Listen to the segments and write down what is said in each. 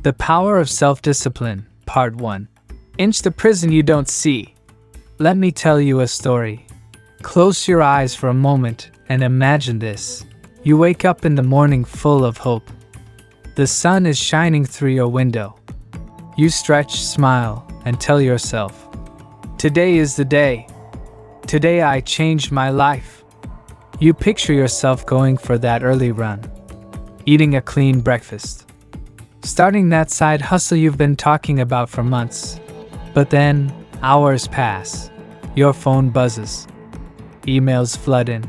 The Power of Self-Discipline, Part 1. Inch the prison you don't see. Let me tell you a story. Close your eyes for a moment and imagine this. You wake up in the morning full of hope. The sun is shining through your window. You stretch, smile, and tell yourself, "Today is the day. Today I changed my life." You picture yourself going for that early run, eating a clean breakfast, starting that side hustle you've been talking about for months. But then, hours pass. Your phone buzzes. Emails flood in.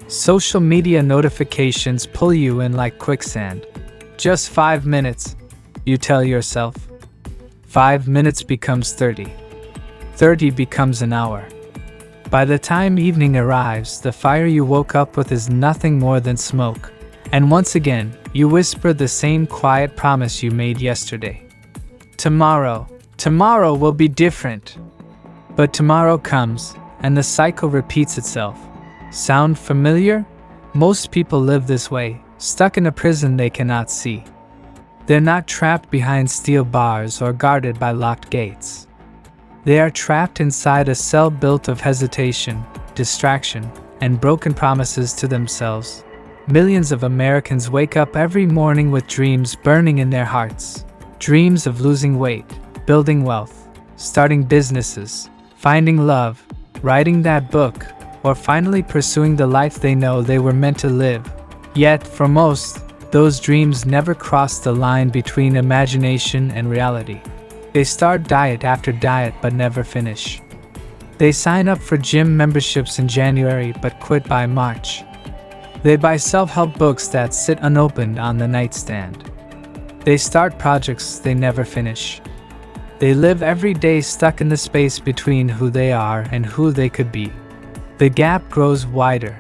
Social media notifications pull you in like quicksand. Just 5 minutes, you tell yourself. 5 minutes becomes 30. 30 becomes an hour. By the time evening arrives, the fire you woke up with is nothing more than smoke. And once again, you whisper the same quiet promise you made yesterday. Tomorrow will be different. But tomorrow comes, and the cycle repeats itself. Sound familiar? Most people live this way, stuck in a prison they cannot see. They're not trapped behind steel bars or guarded by locked gates. They are trapped inside a cell built of hesitation, distraction, and broken promises to themselves. Millions of Americans wake up every morning with dreams burning in their hearts. Dreams of losing weight, building wealth, starting businesses, finding love, writing that book, or finally pursuing the life they know they were meant to live. Yet, for most, those dreams never cross the line between imagination and reality. They start diet after diet but never finish. They sign up for gym memberships in January but quit by March. They buy self-help books that sit unopened on the nightstand. They start projects they never finish. They live every day stuck in the space between who they are and who they could be. The gap grows wider,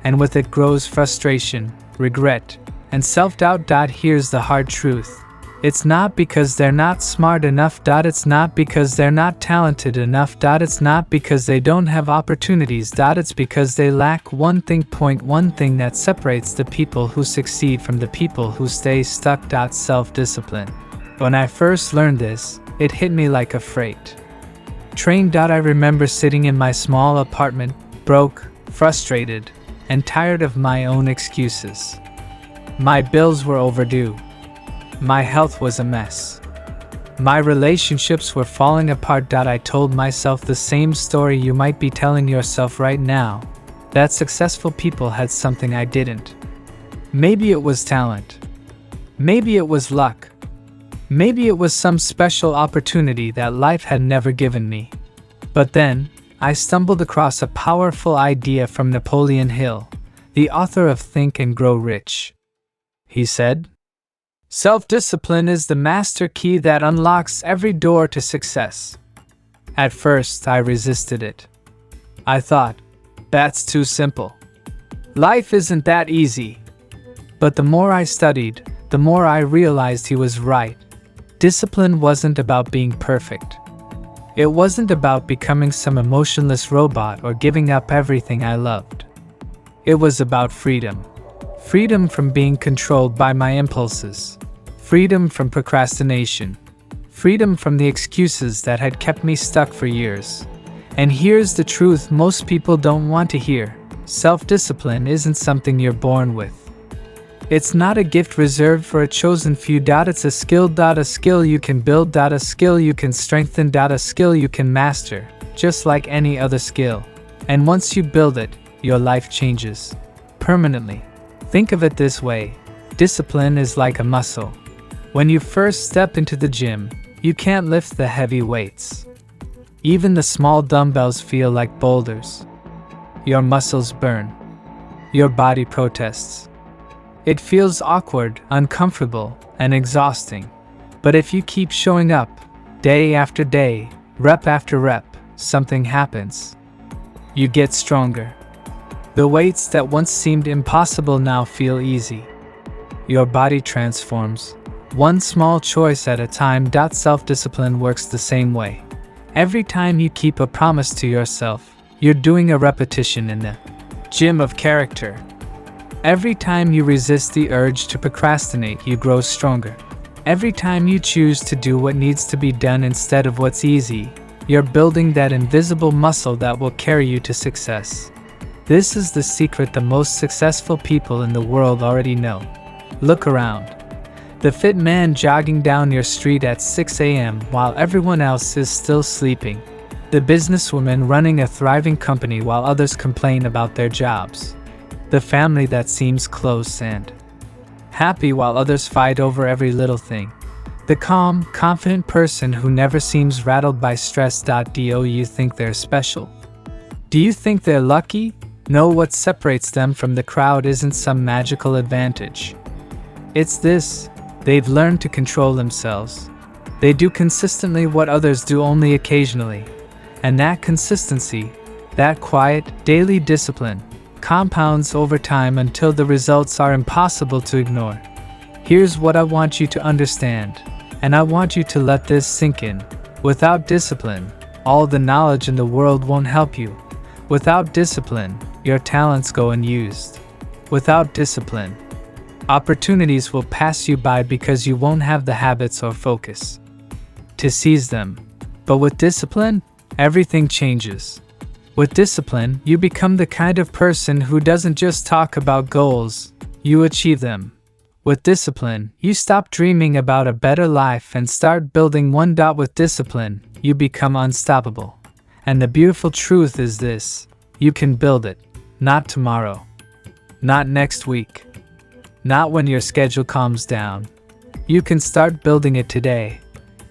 and with it grows frustration, regret, and self-doubt. Here's the hard truth. It's not because they're not smart enough. It's not because they're not talented enough. It's not because they don't have opportunities. It's because they lack one thing that separates the people who succeed from the people who stay stuck. Self-discipline. When I first learned this, it hit me like a freight train. I remember sitting in my small apartment, broke, frustrated, and tired of my own excuses. My bills were overdue. My health was a mess. My relationships were falling apart. I told myself the same story you might be telling yourself right now, that successful people had something I didn't. Maybe it was talent. Maybe it was luck. Maybe it was some special opportunity that life had never given me. But then, I stumbled across a powerful idea from Napoleon Hill, the author of Think and Grow Rich. He said, "Self-discipline is the master key that unlocks every door to success." At first, I resisted it. I thought, that's too simple. Life isn't that easy. But the more I studied, the more I realized he was right. Discipline wasn't about being perfect. It wasn't about becoming some emotionless robot or giving up everything I loved. It was about freedom. Freedom from being controlled by my impulses. Freedom from procrastination. Freedom from the excuses that had kept me stuck for years. And here's the truth most people don't want to hear. Self-discipline isn't something you're born with. It's not a gift reserved for a chosen few. It's a skill you can build. A skill you can strengthen. A skill you can master, just like any other skill. And once you build it, your life changes. Permanently. Think of it this way. Discipline is like a muscle. When you first step into the gym, you can't lift the heavy weights. Even the small dumbbells feel like boulders. Your muscles burn. Your body protests. It feels awkward, uncomfortable, and exhausting. But if you keep showing up, day after day, rep after rep, something happens. You get stronger. The weights that once seemed impossible now feel easy. Your body transforms. One small choice at a time. Self-discipline works the same way. Every time you keep a promise to yourself, you're doing a repetition in the gym of character. Every time you resist the urge to procrastinate, you grow stronger. Every time you choose to do what needs to be done instead of what's easy, you're building that invisible muscle that will carry you to success. This is the secret the most successful people in the world already know. Look around. The fit man jogging down your street at 6 a.m. while everyone else is still sleeping. The businesswoman running a thriving company while others complain about their jobs. The family that seems close and happy while others fight over every little thing. The calm, confident person who never seems rattled by stress. Do you think they're special? Do you think they're lucky? No, what separates them from the crowd isn't some magical advantage. It's this: they've learned to control themselves. They do consistently what others do only occasionally. And that consistency, that quiet, daily discipline, compounds over time until the results are impossible to ignore. Here's what I want you to understand, and I want you to let this sink in. Without discipline, all the knowledge in the world won't help you. Without discipline, your talents go unused. Without discipline, opportunities will pass you by because you won't have the habits or focus to seize them. But with discipline, everything changes. With discipline, you become the kind of person who doesn't just talk about goals, you achieve them. With discipline, you stop dreaming about a better life and start building one. With discipline, you become unstoppable. And the beautiful truth is this: you can build it. Not tomorrow. Not next week. Not when your schedule calms down. You can start building it today.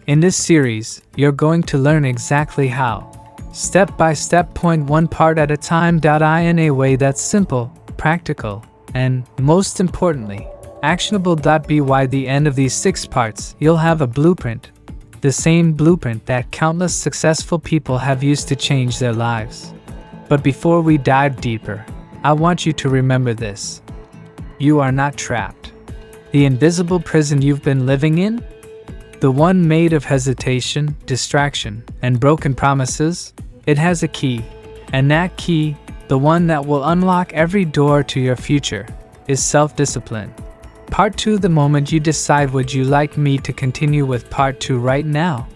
In this series, you're going to learn exactly how. Step by step, point one part at a time. In a way that's simple, practical, and, most importantly, actionable. By the end of these 6 parts, you'll have a blueprint. The same blueprint that countless successful people have used to change their lives. But before we dive deeper, I want you to remember this. You are not trapped. The invisible prison you've been living in? The one made of hesitation, distraction, and broken promises? It has a key. And that key, the one that will unlock every door to your future, is self-discipline. Part 2: the moment you decide. Would you like me to continue with part 2 right now?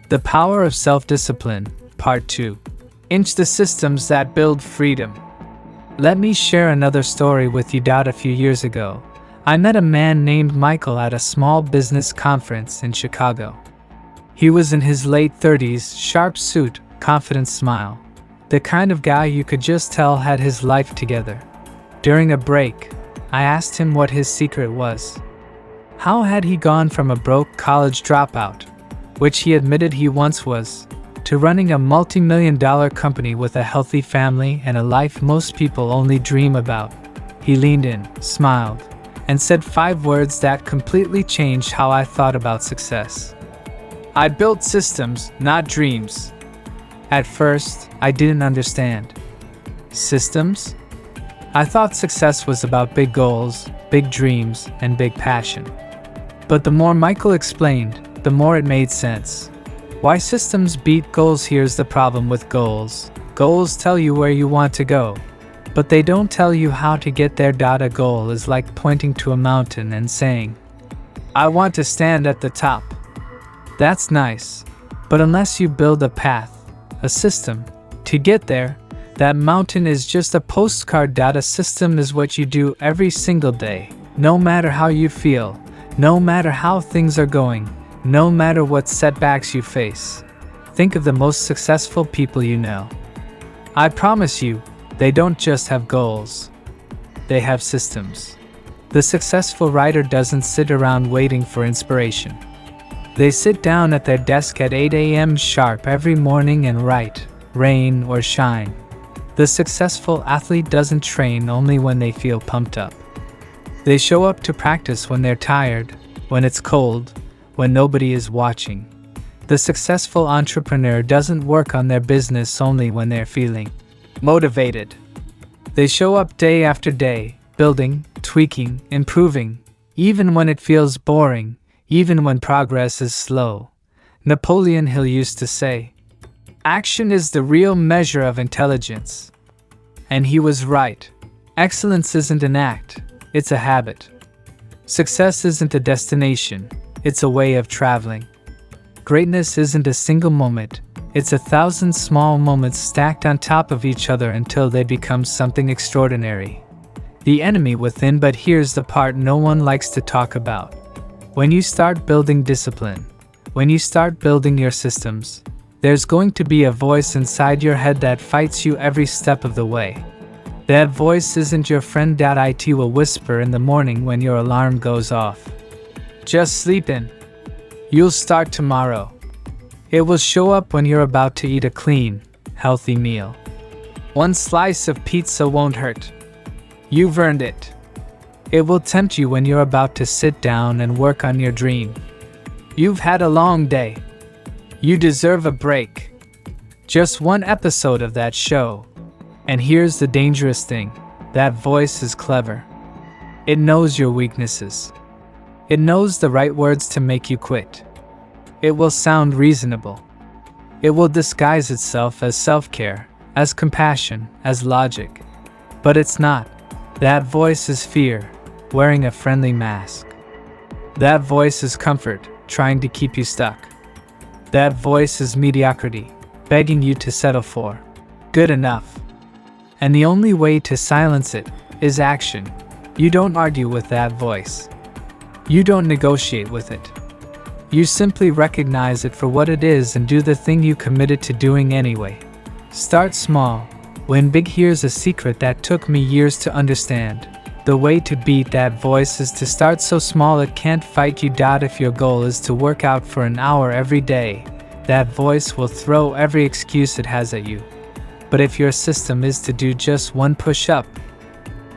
The power of self-discipline, part 2. The systems that build freedom. Let me share another story with you. A few years ago, I met a man named Michael at a small business conference in Chicago. He was in his late 30s, sharp suit, confident smile. The kind of guy you could just tell had his life together. During a break, I asked him what his secret was. How had he gone from a broke college dropout, which he admitted he once was, to running a multi-million-dollar company with a healthy family and a life most people only dream about? He leaned in, smiled, and said 5 words that completely changed how I thought about success. I built systems, not dreams. At first, I didn't understand. Systems? I thought success was about big goals, big dreams, and big passion. But the more Michael explained, the more it made sense. Why systems beat goals? Here's the problem with goals. Goals tell you where you want to go, but they don't tell you how to get there. A goal is like pointing to a mountain and saying, I want to stand at the top. That's nice, but unless you build a path, a system, to get there, that mountain is just a postcard. A system is what you do every single day, no matter how you feel, no matter how things are going, no matter what setbacks you face. Think of the most successful people you know. I promise you, they don't just have goals. They have systems. The successful writer doesn't sit around waiting for inspiration. They sit down at their desk at 8 a.m. sharp every morning and write, rain or shine. The successful athlete doesn't train only when they feel pumped up. They show up to practice when they're tired, when it's cold, when nobody is watching. The successful entrepreneur doesn't work on their business only when they're feeling motivated. They show up day after day, building, tweaking, improving, even when it feels boring, even when progress is slow. Napoleon Hill used to say, "Action is the real measure of intelligence." And he was right. Excellence isn't an act, it's a habit. Success isn't a destination, it's a way of traveling. Greatness isn't a single moment, it's 1,000 small moments stacked on top of each other until they become something extraordinary. The enemy within, but here's the part no one likes to talk about. When you start building discipline, when you start building your systems, there's going to be a voice inside your head that fights you every step of the way. That voice isn't your friend. It will whisper in the morning when your alarm goes off. Just sleep in. You'll start tomorrow. It will show up when you're about to eat a clean, healthy meal. One slice of pizza won't hurt. You've earned it. It will tempt you when you're about to sit down and work on your dream. You've had a long day. You deserve a break. Just one episode of that show. And here's the dangerous thing. That voice is clever. It knows your weaknesses. It knows the right words to make you quit. It will sound reasonable. It will disguise itself as self-care, as compassion, as logic. But it's not. That voice is fear, wearing a friendly mask. That voice is comfort, trying to keep you stuck. That voice is mediocrity, begging you to settle for good enough. And the only way to silence it is action. You don't argue with that voice. You don't negotiate with it. You simply recognize it for what it is and do the thing you committed to doing anyway. Start small. Win big. Here's a secret that took me years to understand. The way to beat that voice is to start so small it can't fight you. If your goal is to work out for an hour every day, that voice will throw every excuse it has at you. But if your system is to do just one push-up,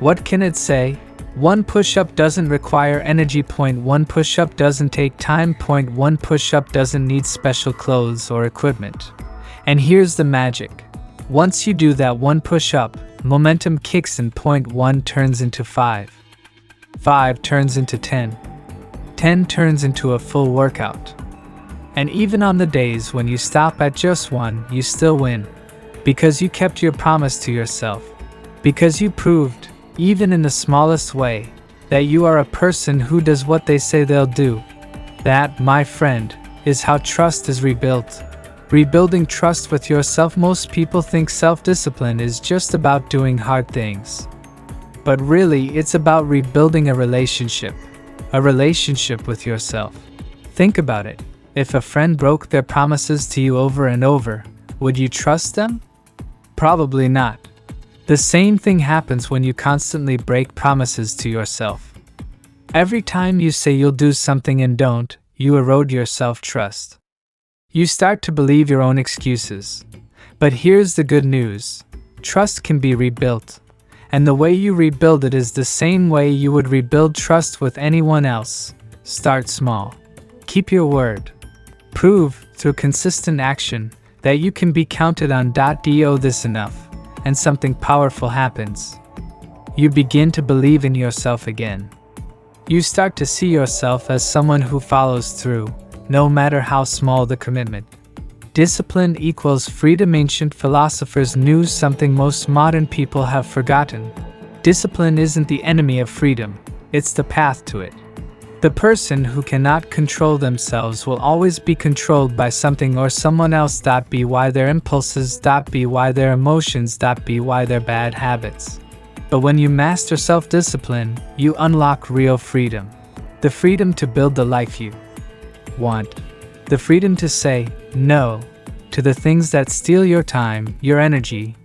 what can it say? One push-up doesn't require energy. One push-up doesn't take time. One push-up doesn't need special clothes or equipment. And here's the magic. Once you do that one push-up, momentum kicks in. 1 turns into 5. 5 turns into 10. 10 turns into a full workout. And even on the days when you stop at just 1, you still win. Because you kept your promise to yourself. Because you proved, even in the smallest way, that you are a person who does what they say they'll do. That, my friend, is how trust is rebuilt. Rebuilding trust with yourself. Most people think self-discipline is just about doing hard things. But really, it's about rebuilding a relationship with yourself. Think about it. If a friend broke their promises to you over and over, would you trust them? Probably not. The same thing happens when you constantly break promises to yourself. Every time you say you'll do something and don't, you erode your self-trust. You start to believe your own excuses. But here's the good news. Trust can be rebuilt. And the way you rebuild it is the same way you would rebuild trust with anyone else. Start small. Keep your word. Prove, through consistent action, that you can be counted on. Do this enough, and something powerful happens. You begin to believe in yourself again. You start to see yourself as someone who follows through, no matter how small the commitment. Discipline equals freedom. Ancient philosophers knew something most modern people have forgotten. Discipline isn't the enemy of freedom, it's the path to it. The person who cannot control themselves will always be controlled by something or someone else. Be why their impulses. Be why their emotions. Be why their bad habits. But when you master self-discipline, you unlock real freedom. The freedom to build the life you want. The freedom to say no to the things that steal your time, your energy,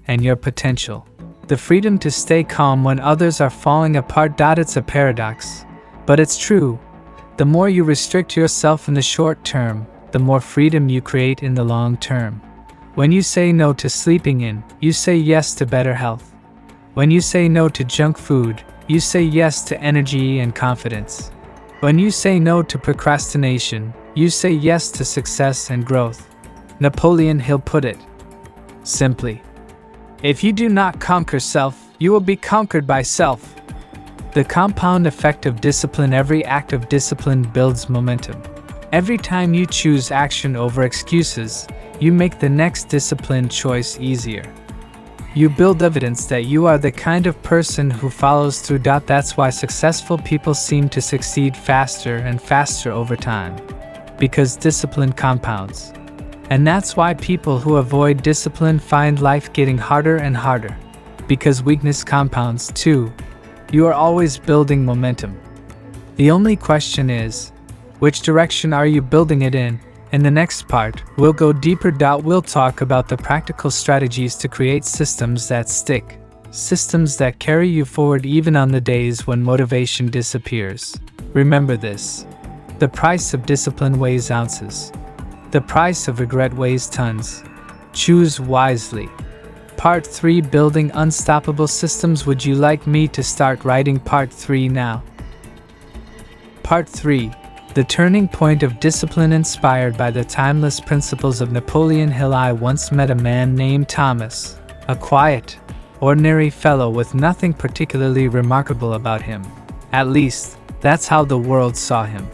and your potential. The freedom to stay calm when others are falling apart. It's a paradox. But it's true. The more you restrict yourself in the short term, the more freedom you create in the long term. When you say no to sleeping in, you say yes to better health. When you say no to junk food, you say yes to energy and confidence. When you say no to procrastination, you say yes to success and growth. Napoleon Hill put it simply, if you do not conquer self, you will be conquered by self. The compound effect of discipline. Every act of discipline builds momentum. Every time you choose action over excuses, you make the next disciplined choice easier. You build evidence that you are the kind of person who follows through. That's why successful people seem to succeed faster and faster over time. Because discipline compounds. And that's why people who avoid discipline find life getting harder and harder. Because weakness compounds too. You are always building momentum. The only question is, which direction are you building it in? In the next part, we'll go deeper. We'll talk about the practical strategies to create systems that stick. Systems that carry you forward even on the days when motivation disappears. Remember this. The price of discipline weighs ounces. The price of regret weighs tons. Choose wisely. Part 3, Building Unstoppable Systems. Would you like me to start writing Part 3 now? Part 3, The Turning Point of Discipline. Inspired by the timeless principles of Napoleon Hill, I once met a man named Thomas, a quiet, ordinary fellow with nothing particularly remarkable about him. At least, that's how the world saw him.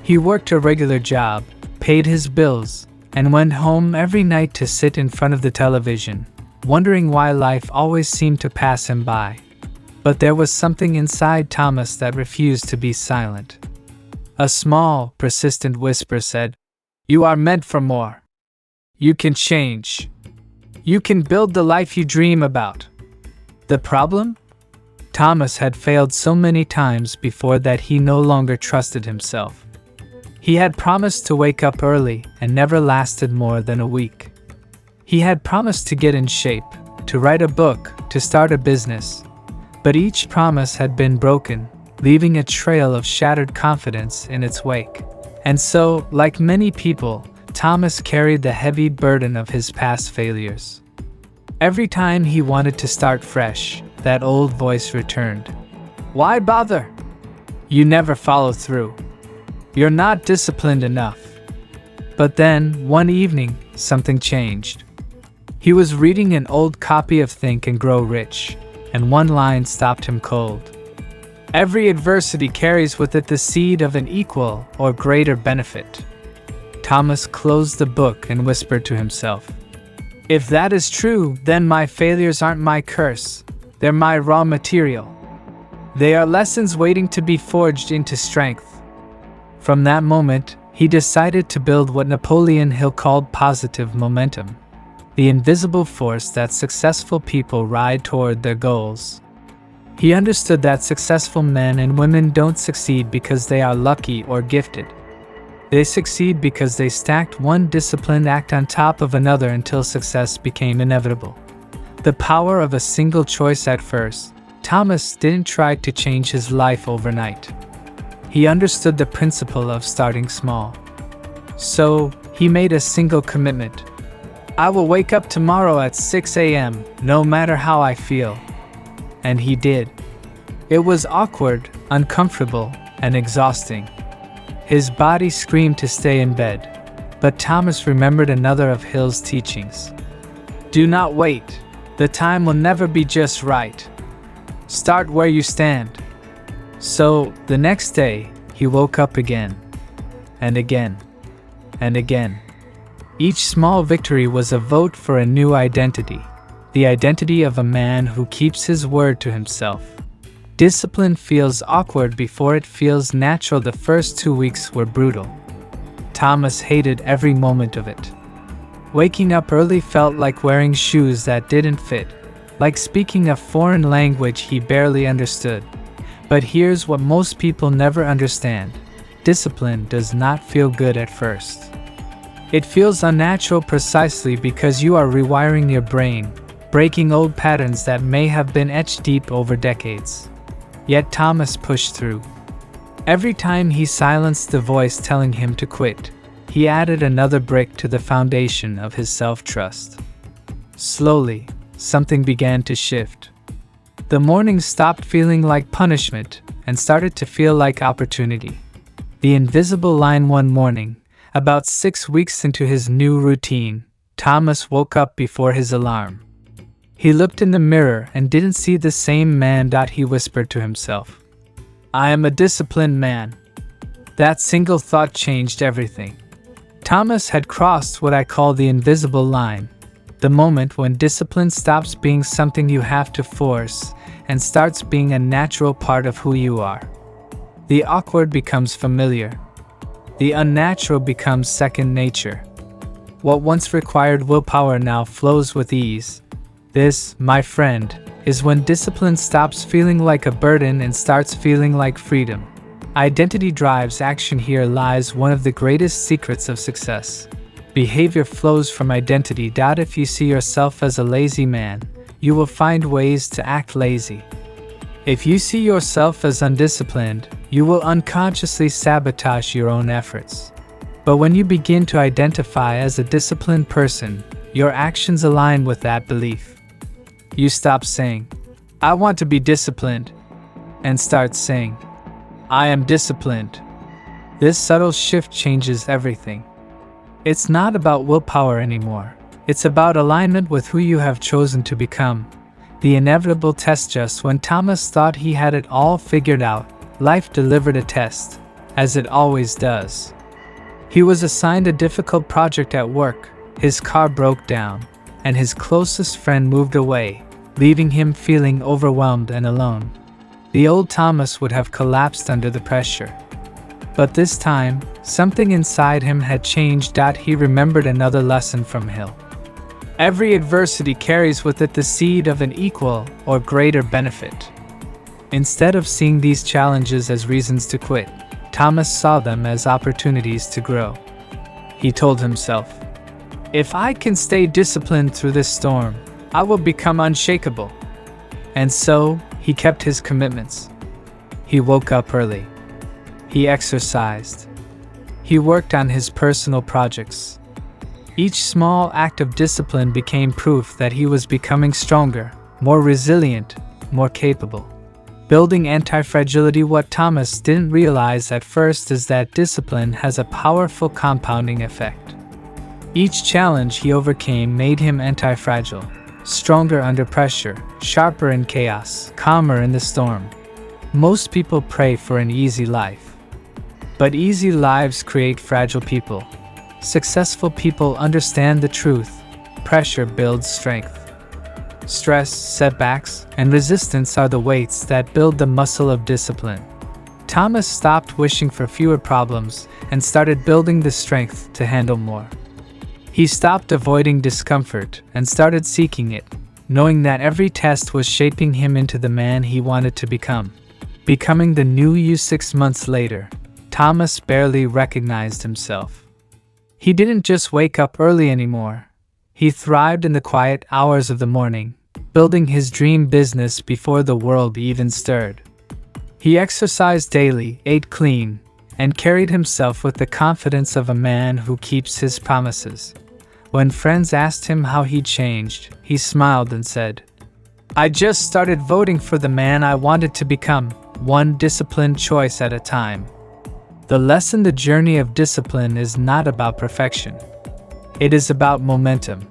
He worked a regular job, paid his bills, and went home every night to sit in front of the television, wondering why life always seemed to pass him by. But there was something inside Thomas that refused to be silent. A small, persistent whisper said, "You are meant for more. You can change. You can build the life you dream about." The problem? Thomas had failed so many times before that he no longer trusted himself. He had promised to wake up early and never lasted more than a week. He had promised to get in shape, to write a book, to start a business. But each promise had been broken, leaving a trail of shattered confidence in its wake. And so, like many people, Thomas carried the heavy burden of his past failures. Every time he wanted to start fresh, that old voice returned. "Why bother? You never follow through. You're not disciplined enough." But then, one evening, something changed. He was reading an old copy of Think and Grow Rich, and one line stopped him cold. "Every adversity carries with it the seed of an equal or greater benefit." Thomas closed the book and whispered to himself, "If that is true, then my failures aren't my curse. They're my raw material. They are lessons waiting to be forged into strength." From that moment, he decided to build what Napoleon Hill called positive momentum. The invisible force that successful people ride toward their goals. He understood that successful men and women don't succeed because they are lucky or gifted. They succeed because they stacked one disciplined act on top of another until success became inevitable. The power of a single choice. At first, Thomas didn't try to change his life overnight. He understood the principle of starting small. So, he made a single commitment. "I will wake up tomorrow at 6 a.m., no matter how I feel." And he did. It was awkward, uncomfortable, and exhausting. His body screamed to stay in bed. But Thomas remembered another of Hill's teachings. "Do not wait. The time will never be just right. Start where you stand." So, the next day, he woke up again. And again. And again. Each small victory was a vote for a new identity. The identity of a man who keeps his word to himself. Discipline feels awkward before it feels natural. The first 2 weeks were brutal. Thomas hated every moment of it. Waking up early felt like wearing shoes that didn't fit, like speaking a foreign language he barely understood. But here's what most people never understand. Discipline does not feel good at first. It feels unnatural precisely because you are rewiring your brain, breaking old patterns that may have been etched deep over decades. Yet Thomas pushed through. Every time he silenced the voice telling him to quit, he added another brick to the foundation of his self-trust. Slowly, something began to shift. The mornings stopped feeling like punishment and started to feel like opportunity. The invisible line. One morning, about 6 weeks into his new routine, Thomas woke up before his alarm. He looked in the mirror and didn't see the same man. He whispered to himself, "I am a disciplined man." That single thought changed everything. Thomas had crossed what I call the invisible line. the moment when discipline stops being something you have to force and starts being a natural part of who you are. The awkward becomes familiar. The unnatural becomes second nature. What once required willpower now flows with ease. This, my friend, is when discipline stops feeling like a burden and starts feeling like freedom. Identity drives action. Here lies one of the greatest secrets of success. Behavior flows from identity. If you see yourself as a lazy man, you will find ways to act lazy. If you see yourself as undisciplined, you will unconsciously sabotage your own efforts. But when you begin to identify as a disciplined person, your actions align with that belief. You stop saying, "I want to be disciplined," and start saying, "I am disciplined." This subtle shift changes everything. It's not about willpower anymore. It's about alignment with who you have chosen to become. The inevitable test. Just when Thomas thought he had it all figured out, life delivered a test, as it always does. He was assigned a difficult project at work, his car broke down, and his closest friend moved away, leaving him feeling overwhelmed and alone. The old Thomas would have collapsed under the pressure. But this time, something inside him had changed. He remembered another lesson from Hill. Every adversity carries with it the seed of an equal or greater benefit. Instead of seeing these challenges as reasons to quit, Thomas saw them as opportunities to grow. He told himself, "If I can stay disciplined through this storm, I will become unshakable." And so, he kept his commitments. He woke up early. He exercised. He worked on his personal projects. Each small act of discipline became proof that he was becoming stronger, more resilient, more capable. Building anti-fragility. What Thomas didn't realize at first is that discipline has a powerful compounding effect. Each challenge he overcame made him anti-fragile, stronger under pressure, sharper in chaos, calmer in the storm. Most people pray for an easy life. But easy lives create fragile people. Successful people understand the truth. Pressure builds strength. Stress, setbacks, and resistance are the weights that build the muscle of discipline. Thomas stopped wishing for fewer problems and started building the strength to handle more. He stopped avoiding discomfort and started seeking it, knowing that every test was shaping him into the man he wanted to become. Becoming the new you 6 months later, Thomas barely recognized himself. He didn't just wake up early anymore. He thrived in the quiet hours of the morning, building his dream business before the world even stirred. He exercised daily, ate clean, and carried himself with the confidence of a man who keeps his promises. When friends asked him how he'd changed, he smiled and said, "I just started voting for the man I wanted to become, one disciplined choice at a time." The lesson: the journey of discipline is not about perfection. It is about momentum.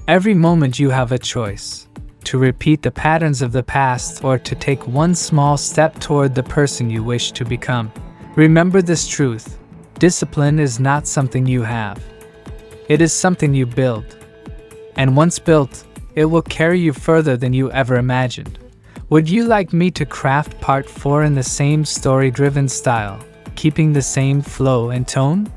Every moment you have a choice: to repeat the patterns of the past or to take one small step toward the person you wish to become. Remember this truth: discipline is not something you have. It is something you build. And once built, it will carry you further than you ever imagined. Would you like me to craft part 4 in the same story-driven style, keeping the same flow and tone?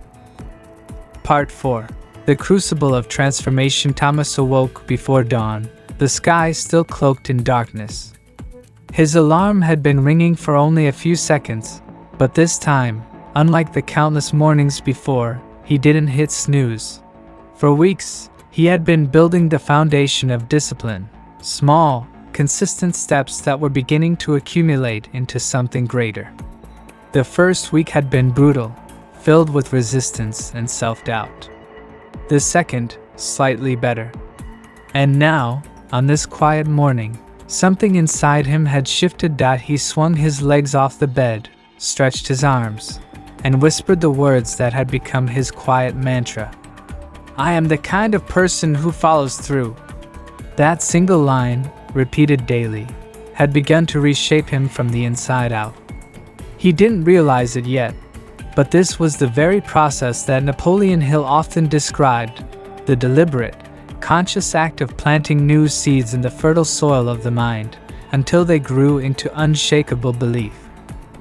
Part 4. The Crucible of Transformation. Thomas awoke before dawn, the sky still cloaked in darkness. His alarm had been ringing for only a few seconds, but this time, unlike the countless mornings before, he didn't hit snooze. For weeks, he had been building the foundation of discipline, small, consistent steps that were beginning to accumulate into something greater. The first week had been brutal, filled with resistance and self-doubt. The second, slightly better. And now, on this quiet morning, something inside him had shifted. He swung his legs off the bed, stretched his arms, and whispered the words that had become his quiet mantra. "I am the kind of person who follows through." That single line, repeated daily, had begun to reshape him from the inside out. He didn't realize it yet, but this was the very process that Napoleon Hill often described: the deliberate, conscious act of planting new seeds in the fertile soil of the mind, until they grew into unshakable belief.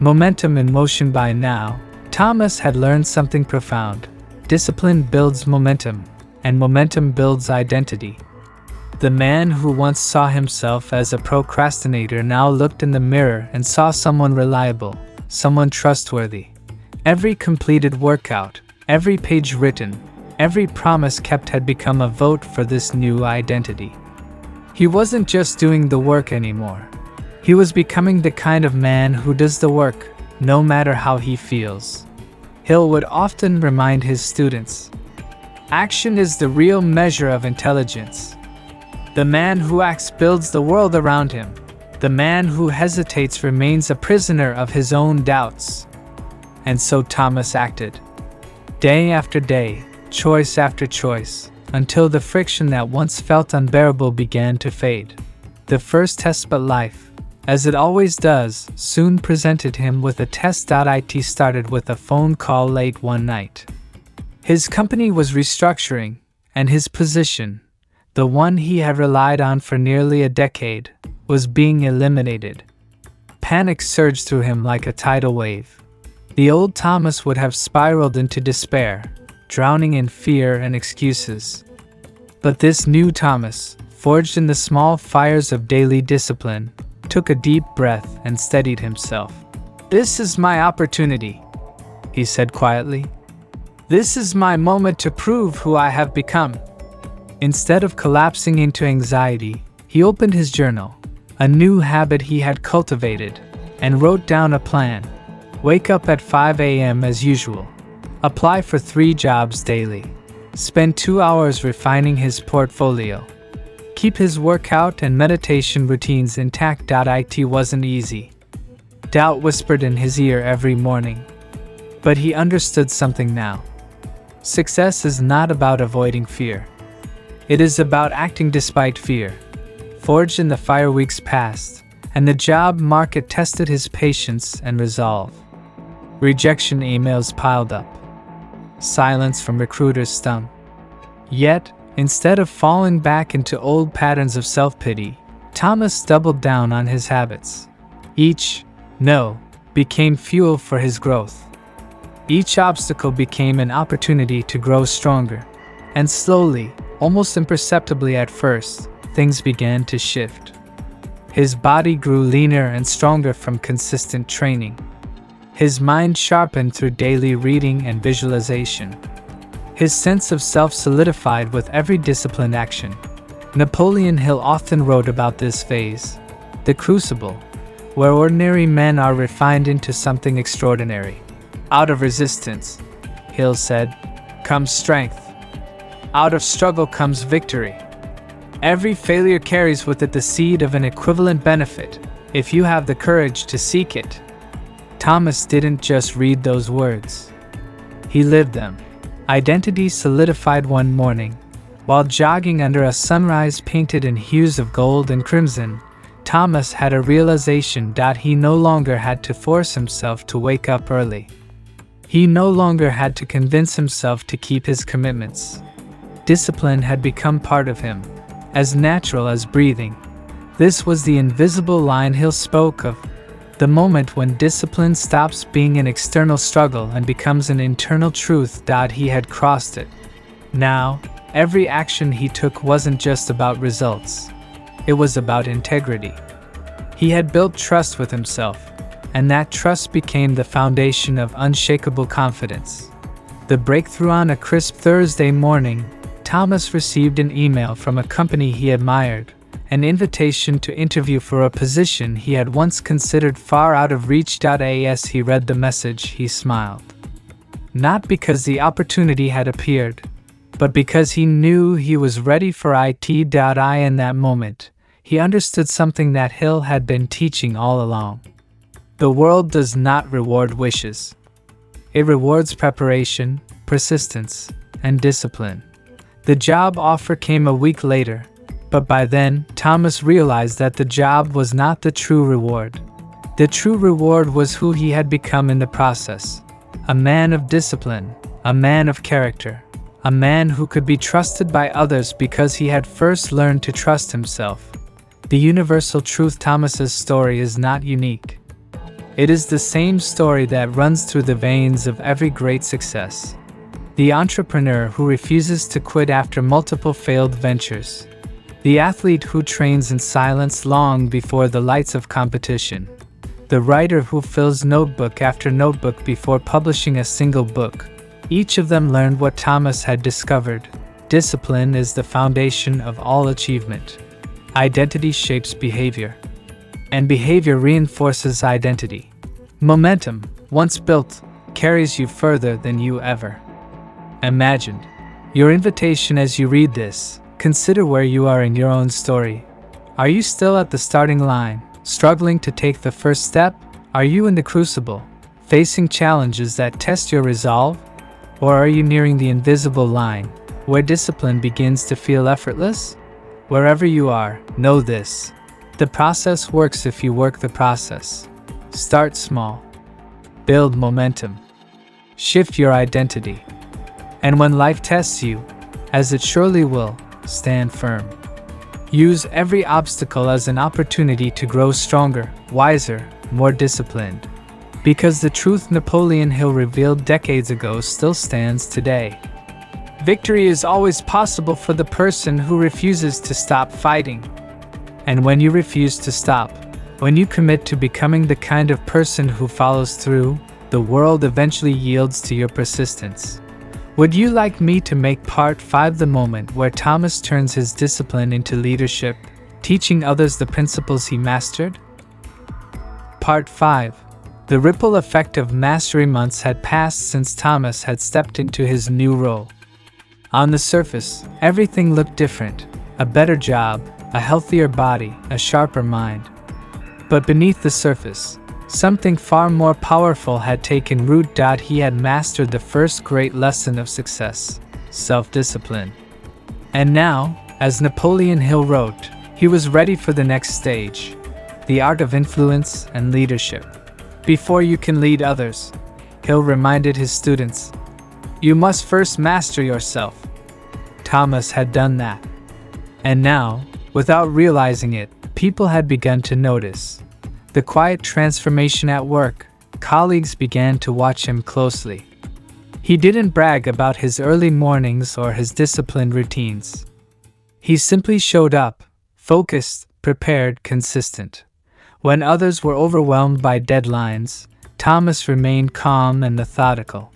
Momentum in motion. By now, Thomas had learned something profound. Discipline builds momentum, and momentum builds identity. The man who once saw himself as a procrastinator now looked in the mirror and saw someone reliable, someone trustworthy. Every completed workout, every page written, every promise kept had become a vote for this new identity. He wasn't just doing the work anymore. He was becoming the kind of man who does the work, no matter how he feels. Hill would often remind his students, "Action is the real measure of intelligence. The man who acts builds the world around him. The man who hesitates remains a prisoner of his own doubts." And so Thomas acted. Day after day, choice after choice, until the friction that once felt unbearable began to fade. The first test, but life, as it always does, soon presented him with a test. It started with a phone call late one night. His company was restructuring, and his position, the one he had relied on for nearly a decade, was being eliminated. Panic surged through him like a tidal wave. The old Thomas would have spiraled into despair, drowning in fear and excuses. But this new Thomas, forged in the small fires of daily discipline, took a deep breath and steadied himself. "This is my opportunity," he said quietly. "This is my moment to prove who I have become." Instead of collapsing into anxiety, he opened his journal, a new habit he had cultivated, and wrote down a plan. Wake up at 5 a.m. as usual. Apply for 3 jobs daily. Spend 2 hours refining his portfolio. Keep his workout and meditation routines intact. It wasn't easy. Doubt whispered in his ear every morning. But he understood something now. Success is not about avoiding fear. It is about acting despite fear. Forged in the fire, weeks passed, and the job market tested his patience and resolve. Rejection emails piled up. Silence from recruiters stung. Yet, instead of falling back into old patterns of self-pity, Thomas doubled down on his habits. Each no became fuel for his growth. Each obstacle became an opportunity to grow stronger. And slowly, almost imperceptibly at first, things began to shift. His body grew leaner and stronger from consistent training. His mind sharpened through daily reading and visualization. His sense of self solidified with every disciplined action. Napoleon Hill often wrote about this phase, the crucible, where ordinary men are refined into something extraordinary. Out of resistance, Hill said, comes strength. Out of struggle comes victory. Every failure carries with it the seed of an equivalent benefit, if you have the courage to seek it. Thomas didn't just read those words. He lived them. Identity solidified one morning. While jogging under a sunrise painted in hues of gold and crimson, Thomas had a realization that he no longer had to force himself to wake up early. He no longer had to convince himself to keep his commitments. Discipline had become part of him, as natural as breathing. This was the invisible line Hill spoke of, the moment when discipline stops being an external struggle and becomes an internal truth. He had crossed it. Now, every action he took wasn't just about results. It was about integrity. He had built trust with himself, and that trust became the foundation of unshakable confidence. The breakthrough. On a crisp Thursday morning, Thomas received an email from a company he admired, an invitation to interview for a position he had once considered far out of reach. As he read the message, he smiled. Not because the opportunity had appeared, but because he knew he was ready for it. In that moment, he understood something that Hill had been teaching all along. The world does not reward wishes. It rewards preparation, persistence, and discipline. The job offer came a week later, but by then, Thomas realized that the job was not the true reward. The true reward was who he had become in the process. A man of discipline, a man of character, a man who could be trusted by others because he had first learned to trust himself. The universal truth: Thomas's story is not unique. It is the same story that runs through the veins of every great success. The entrepreneur who refuses to quit after multiple failed ventures. The athlete who trains in silence long before the lights of competition. The writer who fills notebook after notebook before publishing a single book. Each of them learned what Thomas had discovered. Discipline is the foundation of all achievement. Identity shapes behavior, and behavior reinforces identity. Momentum, once built, carries you further than you ever imagined. Your invitation as you read this: consider where you are in your own story. Are you still at the starting line, struggling to take the first step? Are you in the crucible, facing challenges that test your resolve? Or are you nearing the invisible line, where discipline begins to feel effortless? Wherever you are, know this: the process works if you work the process. Start small. Build momentum. Shift your identity. And when life tests you, as it surely will, stand firm. Use every obstacle as an opportunity to grow stronger, wiser, more disciplined. Because the truth Napoleon Hill revealed decades ago still stands today. Victory is always possible for the person who refuses to stop fighting. And when you refuse to stop, when you commit to becoming the kind of person who follows through, the world eventually yields to your persistence. Would you like me to make part 5 the moment where Thomas turns his discipline into leadership, teaching others the principles he mastered? Part 5. The ripple effect of mastery. Months had passed since Thomas had stepped into his new role. On the surface, everything looked different: a better job, a healthier body, a sharper mind. But beneath the surface, something far more powerful had taken root. He had mastered the first great lesson of success: self-discipline. And now, as Napoleon Hill wrote, he was ready for the next stage: the art of influence and leadership. Before you can lead others, Hill reminded his students, you must first master yourself. Thomas had done that. And now, without realizing it, people had begun to notice the quiet transformation at work. Colleagues began to watch him closely. He didn't brag about his early mornings or his disciplined routines. He simply showed up, focused, prepared, consistent. When others were overwhelmed by deadlines, Thomas remained calm and methodical.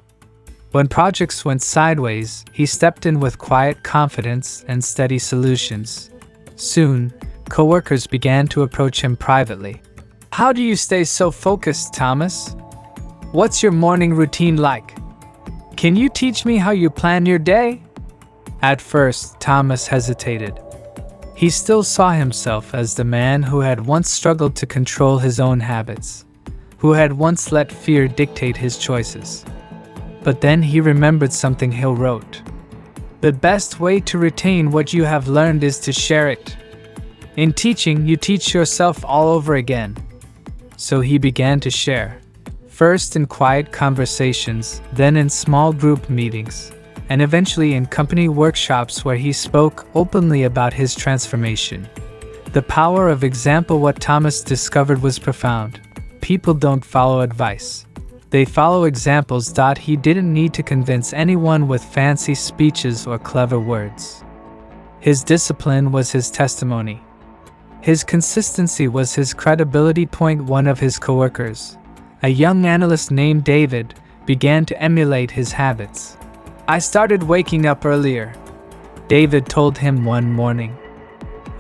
When projects went sideways, he stepped in with quiet confidence and steady solutions. Soon, coworkers began to approach him privately. How do you stay so focused, Thomas? What's your morning routine like? Can you teach me how you plan your day? At first, Thomas hesitated. He still saw himself as the man who had once struggled to control his own habits, who had once let fear dictate his choices. But then he remembered something Hill wrote. The best way to retain what you have learned is to share it. In teaching, you teach yourself all over again. So he began to share, first in quiet conversations, then in small group meetings, and eventually in company workshops where he spoke openly about his transformation. The power of example. What Thomas discovered was profound. People don't follow advice. They follow examples. He didn't need to convince anyone with fancy speeches or clever words. His discipline was his testimony. His consistency was his credibility. One of his coworkers, a young analyst named David, began to emulate his habits. I started waking up earlier, David told him one morning.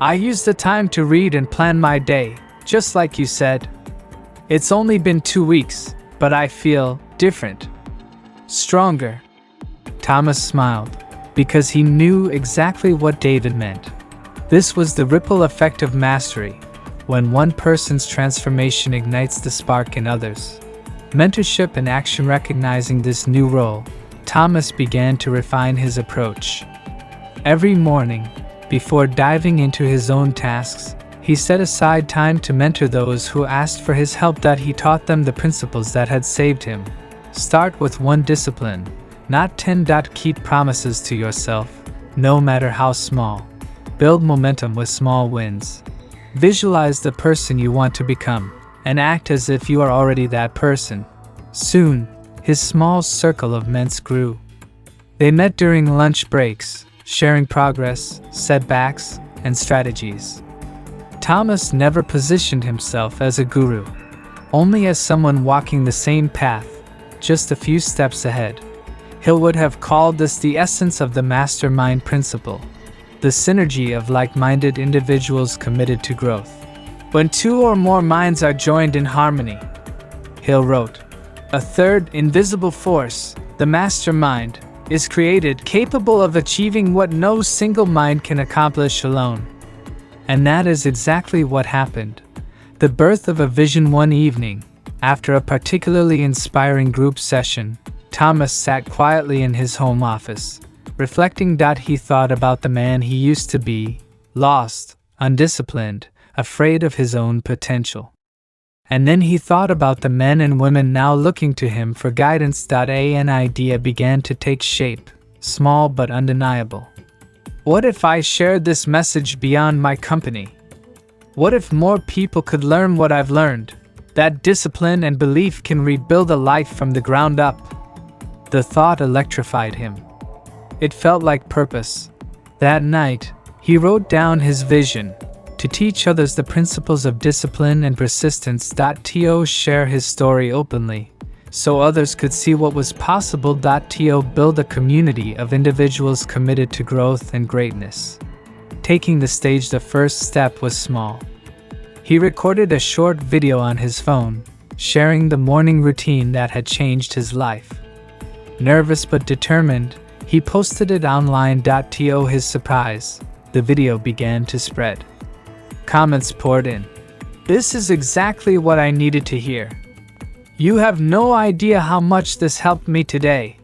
I used the time to read and plan my day, just like you said. It's only been 2 weeks, but I feel different, stronger. Thomas smiled, because he knew exactly what David meant. This was the ripple effect of mastery, when one person's transformation ignites the spark in others. Mentorship and action. Recognizing this new role, Thomas began to refine his approach. Every morning, before diving into his own tasks, he set aside time to mentor those who asked for his help. He taught them the principles that had saved him. Start with one discipline, not 10. Keep promises to yourself, no matter how small. Build momentum with small wins. Visualize the person you want to become, and act as if you are already that person. Soon, his small circle of men grew. They met during lunch breaks, sharing progress, setbacks, and strategies. Thomas never positioned himself as a guru, only as someone walking the same path, just a few steps ahead. Hill would have called this the essence of the mastermind principle, the synergy of like-minded individuals committed to growth. When two or more minds are joined in harmony, Hill wrote, a third invisible force, the mastermind, is created capable of achieving what no single mind can accomplish alone. And that is exactly what happened. The birth of a vision. One evening, after a particularly inspiring group session, Thomas sat quietly in his home office, reflecting. He thought about the man he used to be, lost, undisciplined, afraid of his own potential. And then he thought about the men and women now looking to him for guidance. An idea began to take shape, small but undeniable. What if I shared this message beyond my company? What if more people could learn what I've learned? That discipline and belief can rebuild a life from the ground up. The thought electrified him. It felt like purpose. That night, he wrote down his vision: to teach others the principles of discipline and persistence. To share his story openly, so others could see what was possible. To build a community of individuals committed to growth and greatness. Taking the stage. The first step was small. He recorded a short video on his phone, sharing the morning routine that had changed his life. Nervous but determined, he posted it online. To his surprise, the video began to spread. Comments poured in. This is exactly what I needed to hear. You have no idea how much this helped me today.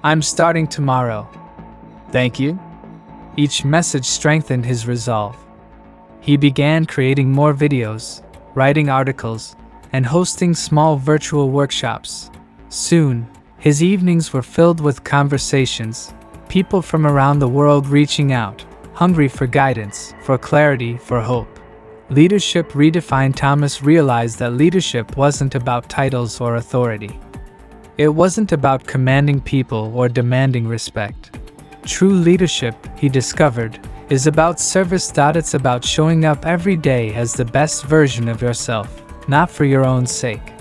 I'm starting tomorrow. Thank you. Each message strengthened his resolve. He began creating more videos, writing articles, and hosting small virtual workshops. Soon, his evenings were filled with conversations, people from around the world reaching out, hungry for guidance, for clarity, for hope. Leadership redefined. Thomas realized that leadership wasn't about titles or authority. It wasn't about commanding people or demanding respect. True leadership, he discovered, is about service. It's about showing up every day as the best version of yourself, not for your own sake,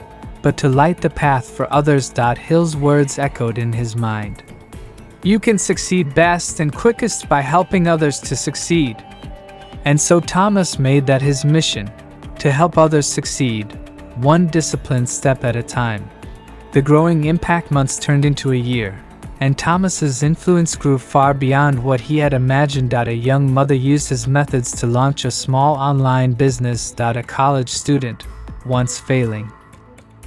but to light the path for others. Hill's words echoed in his mind. You can succeed best and quickest by helping others to succeed. And so Thomas made that his mission, to help others succeed, one disciplined step at a time. The growing impact. Months turned into a year, and Thomas's influence grew far beyond what he had imagined. A young mother used his methods to launch a small online business. A college student, once failing,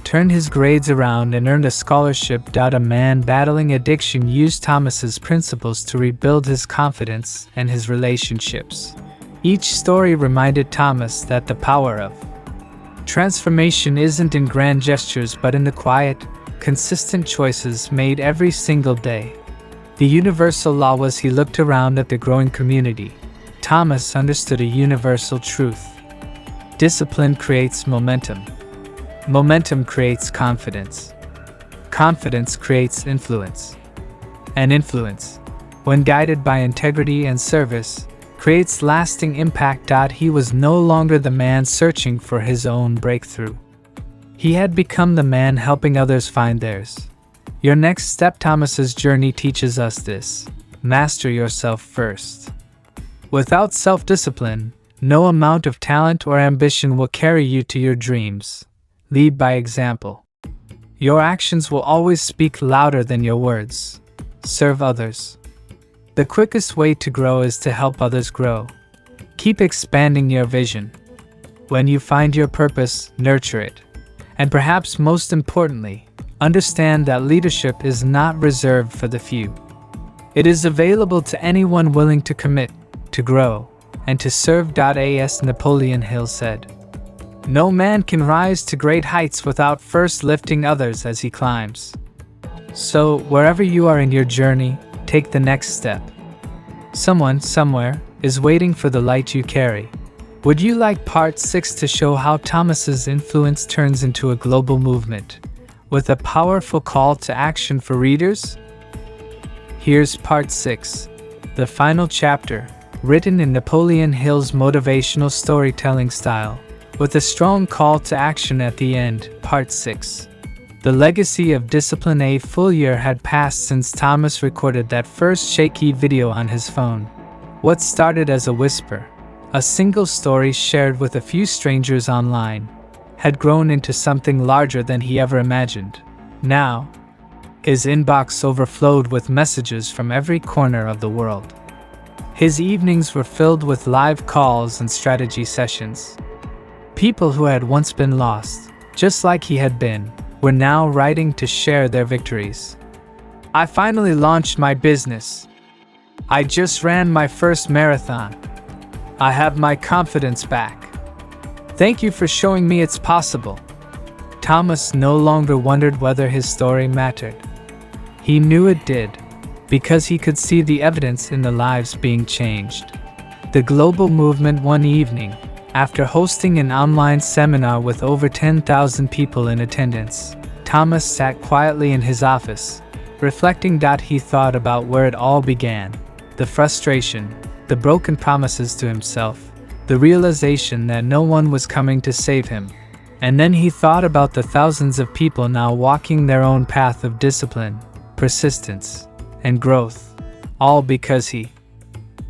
turned his grades around and earned a scholarship. A man battling addiction used Thomas's principles to rebuild his confidence and his relationships. Each story reminded Thomas that the power of transformation isn't in grand gestures but in the quiet, consistent choices made every single day. The universal law was he looked around at the growing community. Thomas understood a universal truth. Discipline creates momentum. Momentum creates confidence. Confidence creates influence. And influence, when guided by integrity and service, creates lasting impact. He was no longer the man searching for his own breakthrough. He had become the man helping others find theirs. Your next step. Thomas's journey teaches us this: master yourself first. Without self-discipline, no amount of talent or ambition will carry you to your dreams. Lead by example. Your actions will always speak louder than your words. Serve others. The quickest way to grow is to help others grow. Keep expanding your vision. When you find your purpose, nurture it. And perhaps most importantly, understand that leadership is not reserved for the few. It is available to anyone willing to commit, to grow, and to serve. As Napoleon Hill said, "No man can rise to great heights without first lifting others as he climbs." So, wherever you are in your journey, take the next step. Someone, somewhere, is waiting for the light you carry. Would you like part 6 to show how Thomas's influence turns into a global movement, with a powerful call to action for readers? Here's part 6, the final chapter, written in Napoleon Hill's motivational storytelling style, with a strong call to action at the end. Part 6. The legacy of discipline. A full year had passed since Thomas recorded that first shaky video on his phone. What started as a whisper, a single story shared with a few strangers online, had grown into something larger than he ever imagined. Now, his inbox overflowed with messages from every corner of the world. His evenings were filled with live calls and strategy sessions. People who had once been lost, just like he had been, were now writing to share their victories. I finally launched my business. I just ran my first marathon. I have my confidence back. Thank you for showing me it's possible. Thomas no longer wondered whether his story mattered. He knew it did, because he could see the evidence in the lives being changed. The global movement. One evening, after hosting an online seminar with over 10,000 people in attendance, Thomas sat quietly in his office, reflecting. He thought about where it all began, the frustration, the broken promises to himself, the realization that no one was coming to save him. And then he thought about the thousands of people now walking their own path of discipline, persistence, and growth, all because he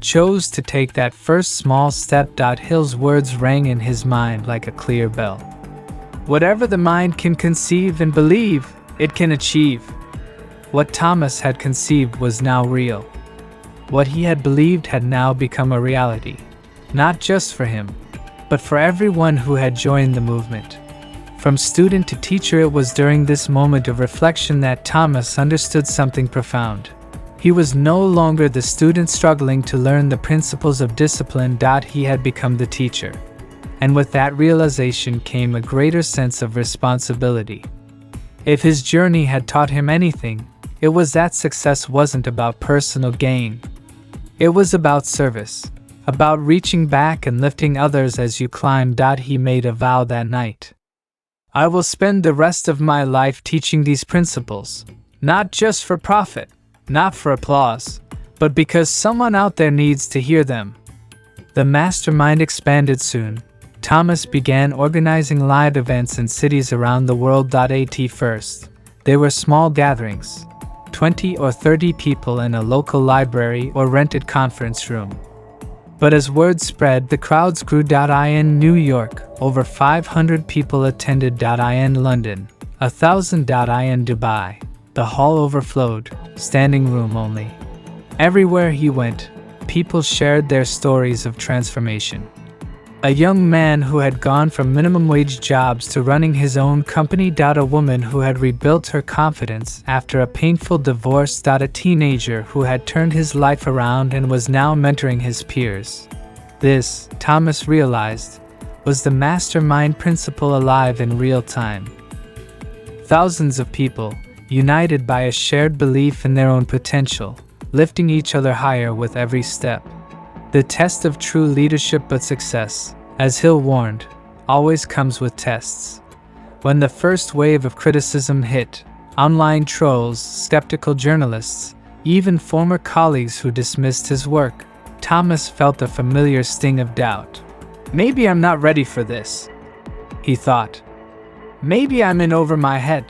chose to take that first small step. Hill's words rang in his mind like a clear bell. Whatever the mind can conceive and believe, it can achieve. What Thomas had conceived was now real. What he had believed had now become a reality, not just for him, but for everyone who had joined the movement. From student to teacher, it was during this moment of reflection that Thomas understood something profound. He was no longer the student struggling to learn the principles of discipline. He had become the teacher. And with that realization came a greater sense of responsibility. If his journey had taught him anything, it was that success wasn't about personal gain. It was about service, about reaching back and lifting others as you climbed. He made a vow that night. I will spend the rest of my life teaching these principles, not just for profit, not for applause, but because someone out there needs to hear them. The mastermind expanded soon. Thomas began organizing live events in cities around the world. At first, they were small gatherings, 20 or 30 people in a local library or rented conference room. But as word spread, the crowds grew. In New York, over 500 people attended. In London, 1,000. In Dubai, the hall overflowed, standing room only. Everywhere he went, people shared their stories of transformation. A young man who had gone from minimum wage jobs to running his own company. A woman who had rebuilt her confidence after a painful divorce. A teenager who had turned his life around and was now mentoring his peers. This, Thomas realized, was the mastermind principle alive in real time. Thousands of people, united by a shared belief in their own potential, lifting each other higher with every step. The test of true leadership. But success, as Hill warned, always comes with tests. When the first wave of criticism hit, online trolls, skeptical journalists, even former colleagues who dismissed his work, Thomas felt a familiar sting of doubt. Maybe I'm not ready for this, he thought. Maybe I'm in over my head.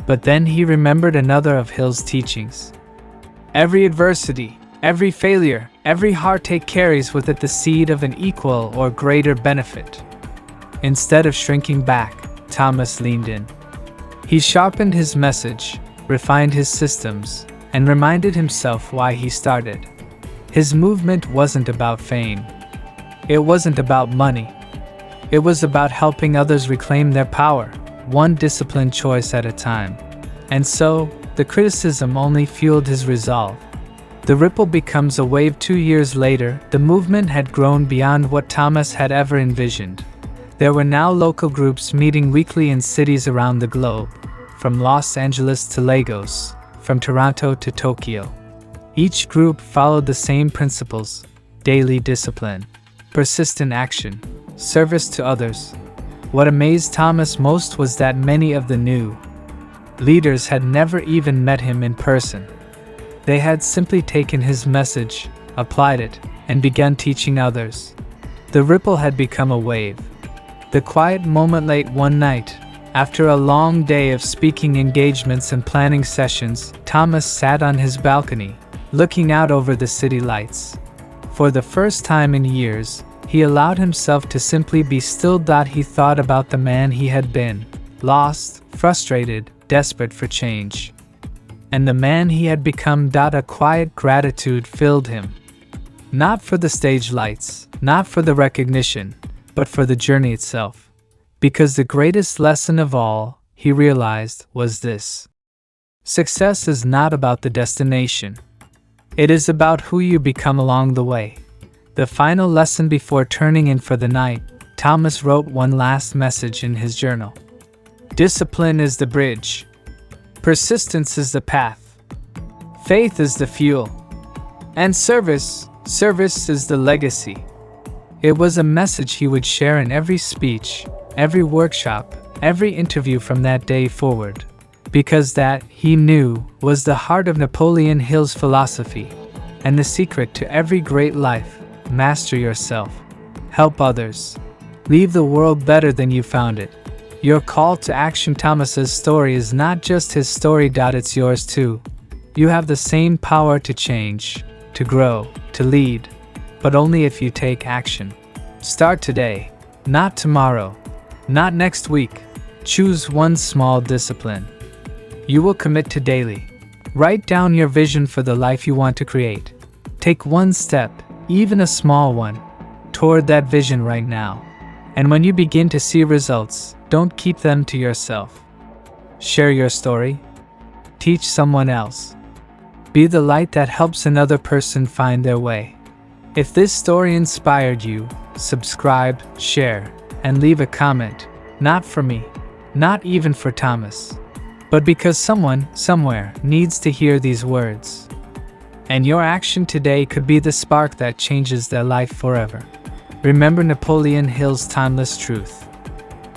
But then he remembered another of Hill's teachings. Every adversity, every failure, every heartache carries with it the seed of an equal or greater benefit. Instead of shrinking back, Thomas leaned in. He sharpened his message, refined his systems, and reminded himself why he started. His movement wasn't about fame. It wasn't about money. It was about helping others reclaim their power, one disciplined choice at a time. And so, the criticism only fueled his resolve. The ripple becomes a wave. 2 years later, the movement had grown beyond what Thomas had ever envisioned. There were now local groups meeting weekly in cities around the globe, from Los Angeles to Lagos, from Toronto to Tokyo. Each group followed the same principles: daily discipline, persistent action, service to others. What amazed Thomas most was that many of the new leaders had never even met him in person. They had simply taken his message, applied it, and begun teaching others. The ripple had become a wave. The quiet moment late one night, after a long day of speaking engagements and planning sessions, Thomas sat on his balcony, looking out over the city lights. For the first time in years, he allowed himself to simply be still. He thought about the man he had been, lost, frustrated, desperate for change. And the man he had become. A quiet gratitude filled him. Not for the stage lights, not for the recognition, but for the journey itself. Because the greatest lesson of all, he realized, was this: success is not about the destination. It is about who you become along the way. The final lesson before turning in for the night, Thomas wrote one last message in his journal. Discipline is the bridge. Persistence is the path. Faith is the fuel. And service is the legacy. It was a message he would share in every speech, every workshop, every interview from that day forward. Because that, he knew, was the heart of Napoleon Hill's philosophy, and the secret to every great life: master yourself, help others, leave the world better than you found it. Your call to action. Thomas's story is not just his story. It's yours too. You have the same power to change, to grow, to lead, but only if you take action. Start today, not tomorrow, not next week. Choose one small discipline you will commit to daily. Write down your vision for the life you want to create. Take one step, even a small one, toward that vision right now. And when you begin to see results, don't keep them to yourself. Share your story. Teach someone else. Be the light that helps another person find their way. If this story inspired you, subscribe, share, and leave a comment. Not for me, not even for Thomas, but because someone, somewhere, needs to hear these words. And your action today could be the spark that changes their life forever. Remember Napoleon Hill's timeless truth: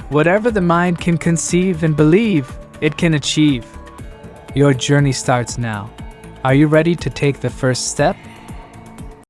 whatever the mind can conceive and believe, it can achieve. Your journey starts now. Are you ready to take the first step?